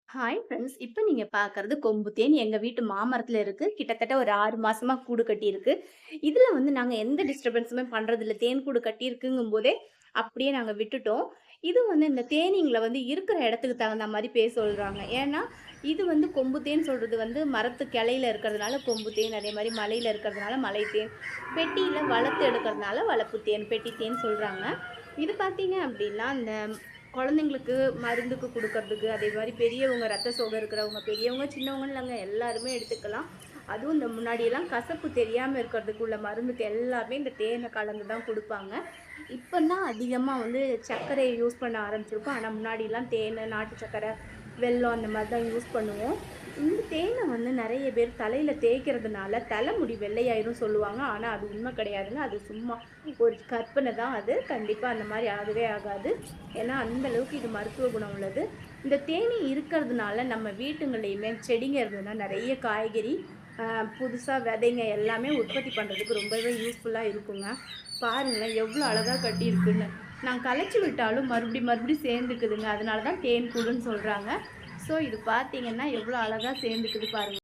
Hi friends. இப்ப நீங்க பார்க்கறது கொம்பு தேன் எங்க வீட்டு மாமரத்துல இருக்கு. கிட்டத்தட்ட ஒரு 6 மாசமா கூடு கட்டியிருக்கு. இதுல வந்து நாங்க எந்த டிஸ்டர்பன்ஸுமே பண்றதில்ல. தேன் கூடு கட்டியிருக்குங்கும்போதே அப்படியே நாங்க விட்டுட்டோம். இது வந்து இந்த தேனீங்கள வந்து இருக்கிற இடத்துக்கு தகுந்த மாரி பேர் சொல்றாங்க. ஏன்னா, இது வந்து கொம்பு தேன் சொல்றது வந்து மரத்து கிளையில இருக்கிறதுனால கொம்பு தேன், அதே மாரி மலையில இருக்கிறதுனால மலை தேன், பெட்டியில வளர்த்து எடுக்கிறதுனால வளர்ப்பு தேன், பெட்டி தேன் சொல்றாங்க. இது பார்த்தீங்க அப்படின்னா, இந்த குழந்தைங்களுக்கு மருந்துக்கு குடுக்கறதுக்கு, அதே மாரி பெரியவங்க ரத்த சோகை இருக்கிறவங்க, பெரியவங்க, சின்னவங்கன்னு இல்லங்க எல்லாருமே எடுத்துக்கலாம். அதுவும் இந்த முன்னாடியெல்லாம் கசப்பு தெரியாம இருக்கிறதுக்கு உள்ள மருந்துக்கு எல்லாமே இந்த தேனை கலந்து தான் குடுப்பாங்க. இப்ப தான் அதிகமா வந்து சர்க்கரைய யூஸ் பண்ண ஆரம்பிச்சிருக்கோம். ஆனா முன்னாடிலாம் தேனு, நாட்டு சர்க்கரை, வெல்லம் அந்த மாரி தான் யூஸ் பண்ணுவோம். இந்த தேனை வந்து நெறைய பேர் தலையில தேய்க்கிறதுனால தலைமுடி வெள்ளையாயிரும் சொல்லுவாங்க. ஆனா அது உண்மை கிடையாதுங்க. அது சும்மா ஒரு கற்பனை தான் அது. கண்டிப்பா அந்த மாரி ஆகவே ஆகாது. ஏன்னா, அந்த அளவுக்கு இது மருத்துவ குணம் உள்ளது. இந்த தேனீ இருக்கிறதுனால நம்ம வீட்டுங்கள்லயுமே செடிங்க இருந்ததுன்னா நெறைய காய்கறி, அ புதுசா விதைங்க எல்லாமே உற்பத்தி பண்றதுக்கு ரொம்பவே யூஸ்ஃபுல்லா இருக்குங்க. பாருங்களேன் எவ்ளோ அழகா கட்டியிருக்குன்னு. நான் கழச்சி விட்டாலும் மறுபடியும் சேர்ந்துக்குதுங்க. அதனால தான் தேன் கூடுன்னு சொல்றாங்க. ஸோ இது பார்த்தீங்கன்னா, எவ்ளோ அழகா சேர்ந்துக்குது பாருங்க.